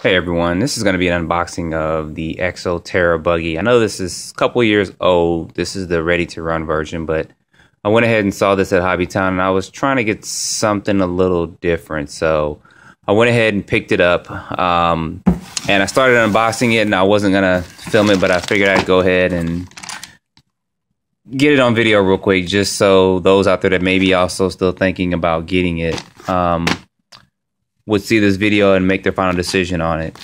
Hey everyone, this is going to be an unboxing of the EXO Terra Buggy. I know this is a couple years old. This is the ready to run version, but I went ahead and saw this at Hobbytown and I was trying to get something a little different. So I went ahead and picked it up and I started unboxing it, and I wasn't going to film it, but I figured I'd go ahead and get it on video real quick just so those out there that may be also still thinking about getting it would see this video and make their final decision on it.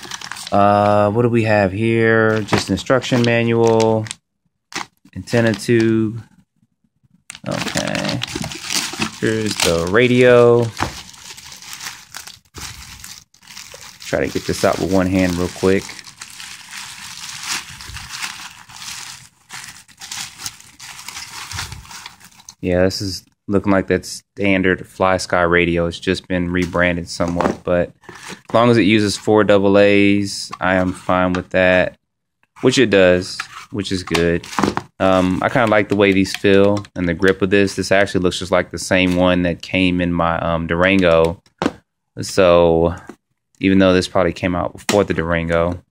What do we have here? Just instruction manual, antenna tube. Okay. Here's the radio. Try to get this out with one hand real quick. Yeah, this is looking like that standard Fly Sky radio. It's just been rebranded somewhat, but as long as it uses 4 AA's, I am fine with that, which it does, which is good. I kind of like the way these feel and the grip of this. This actually looks just like the same one that came in my Durango. So even though this probably came out before the Durango,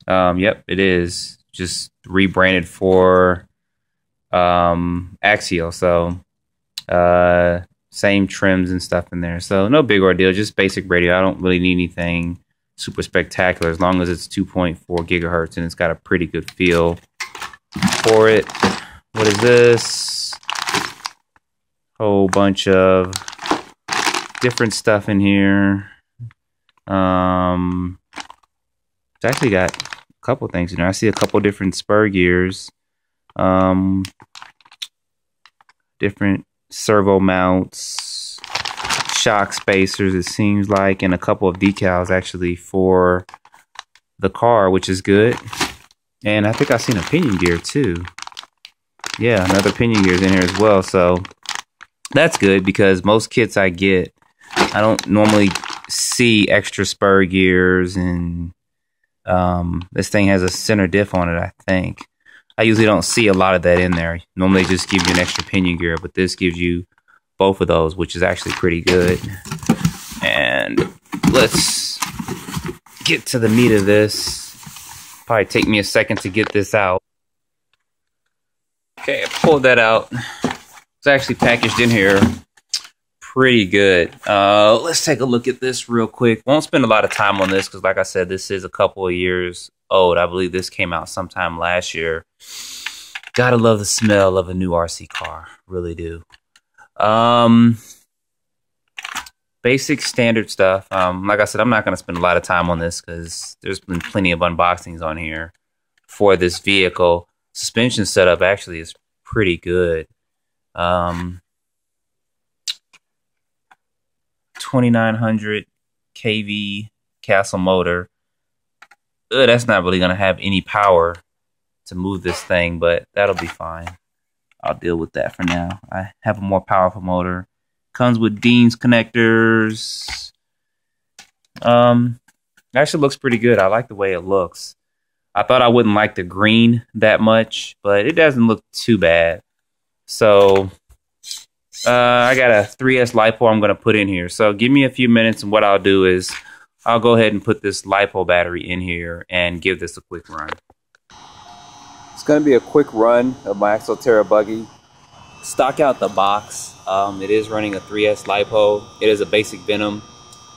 yep, it is just rebranded for Axial. So same trims and stuff in there, so no big ordeal, just basic radio. I don't really need anything super spectacular as long as it's 2.4 gigahertz and it's got a pretty good feel for it. What is this? Whole bunch of different stuff in here. It's actually got a couple things in there. I see a couple different spur gears, different servo mounts, shock spacers, it seems like, and a couple of decals actually for the car, which is good. And I think I've seen a pinion gear too. Yeah, another pinion gear is in here as well, so that's good because most kits I get, I don't normally see extra spur gears, and this thing has a center diff on it, I think. I usually don't see a lot of that in there. Normally they just give you an extra pinion gear, but this gives you both of those, which is actually pretty good. And let's get to the meat of this. Probably take me a second to get this out. Okay, I pulled that out. It's actually packaged in here pretty good. Let's take a look at this real quick. Won't spend a lot of time on this because, like I said, this is a couple of years old. I believe this came out sometime last year. Gotta love the smell of a new RC car. Really do. Basic standard stuff. Like I said, I'm not going to spend a lot of time on this because there's been plenty of unboxings on here for this vehicle. Suspension setup actually is pretty good. 2900 kV Castle motor. That's not really going to have any power to move this thing, but that'll be fine. I'll deal with that for now. I have a more powerful motor. Comes with Dean's connectors. Actually looks pretty good. I like the way it looks. I thought I wouldn't like the green that much, but it doesn't look too bad. So I got a 3S LiPo I'm going to put in here. So give me a few minutes, and what I'll do is I'll go ahead and put this LiPo battery in here and give this a quick run. It's going to be a quick run of my EXO Terra Buggy. Stock out the box. It is running a 3S LiPo. It is a basic Venom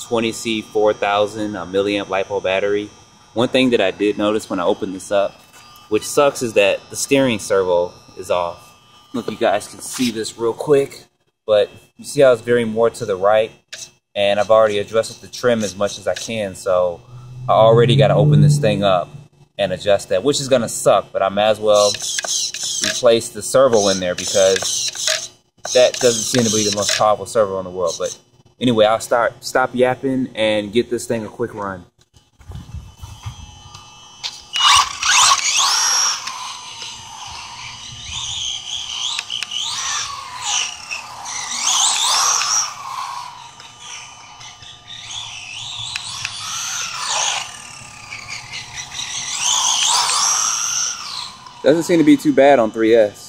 20C4000 milliamp LiPo battery. One thing that I did notice when I opened this up, which sucks, is that the steering servo is off. Look, you guys can see this real quick, but you see how it's veering more to the right, and I've already adjusted the trim as much as I can, so I already got to open this thing up and adjust that, which is going to suck, but I might as well replace the servo in there because that doesn't seem to be the most powerful servo in the world. But anyway, I'll stop yapping and get this thing a quick run. Doesn't seem to be too bad on 3S.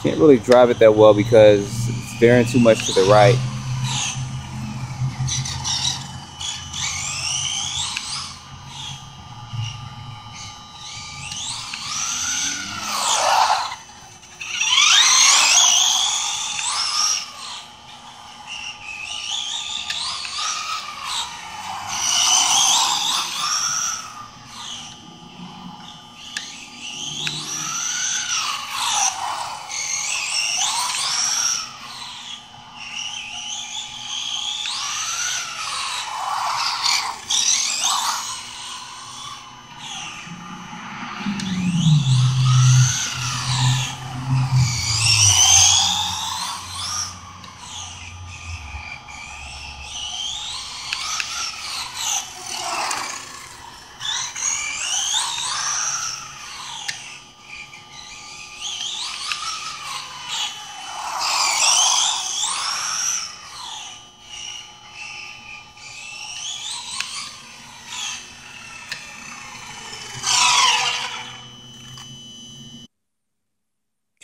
Can't really drive it that well because it's veering too much to the right.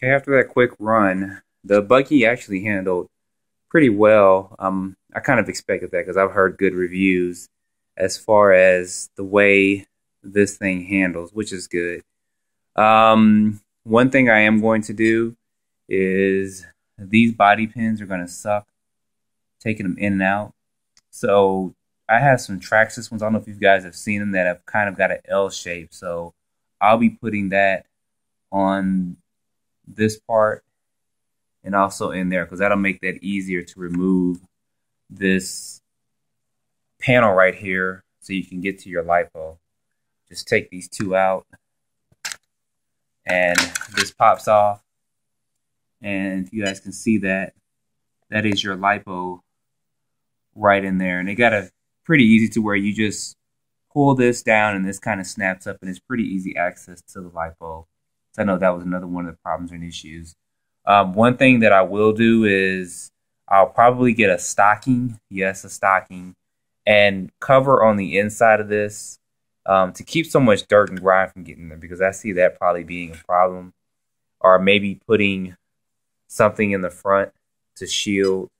Okay, after that quick run, the buggy actually handled pretty well. I kind of expected that because I've heard good reviews as far as the way this thing handles, which is good. One thing I am going to do is these body pins are going to suck, taking them in and out. So I have some Traxxas ones. I don't know if you guys have seen them that have kind of got an L shape. So I'll be putting that on this part and also in there because that'll make that easier to remove this panel right here so you can get to your LiPo. Just take these two out and this pops off, and if you guys can see that, that is your LiPo right in there. And they got a pretty easy to where you just pull this down and this kind of snaps up, and it's pretty easy access to the LiPo. So I know that was another one of the problems and issues. One thing that I will do is I'll probably get a stocking, yes, a stocking, and cover on the inside of this to keep so much dirt and grime from getting there, because I see that probably being a problem. Or maybe putting something in the front to shield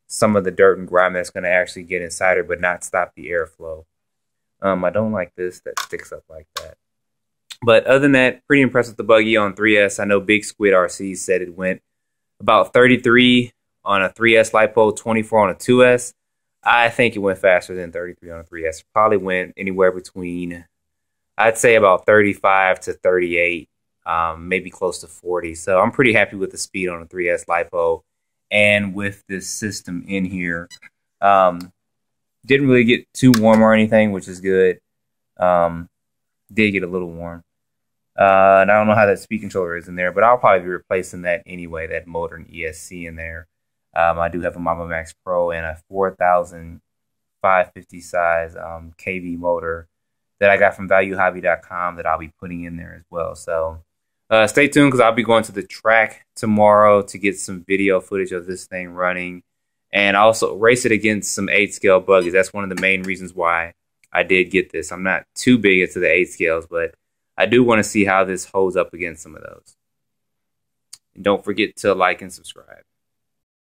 some of the dirt and grime that's going to actually get inside her but not stop the airflow. I don't like this that sticks up like that. But other than that, pretty impressed with the buggy on 3S. I know Big Squid RC said it went about 33 on a 3S LiPo, 24 on a 2S. I think it went faster than 33 on a 3S. It probably went anywhere between, I'd say about 35 to 38, maybe close to 40. So I'm pretty happy with the speed on a 3S LiPo and with this system in here. Didn't really get too warm or anything, which is good. Did get a little warm. And I don't know how that speed controller is in there, but I'll probably be replacing that anyway, that motor and ESC in there. I do have a Mama Max Pro and a 4,550 size kV motor that I got from valuehobby.com that I'll be putting in there as well. So stay tuned because I'll be going to the track tomorrow to get some video footage of this thing running and also race it against some 8-scale buggies. That's one of the main reasons why I did get this. I'm not too big into the 8 scales, but I do want to see how this holds up against some of those. And don't forget to like and subscribe.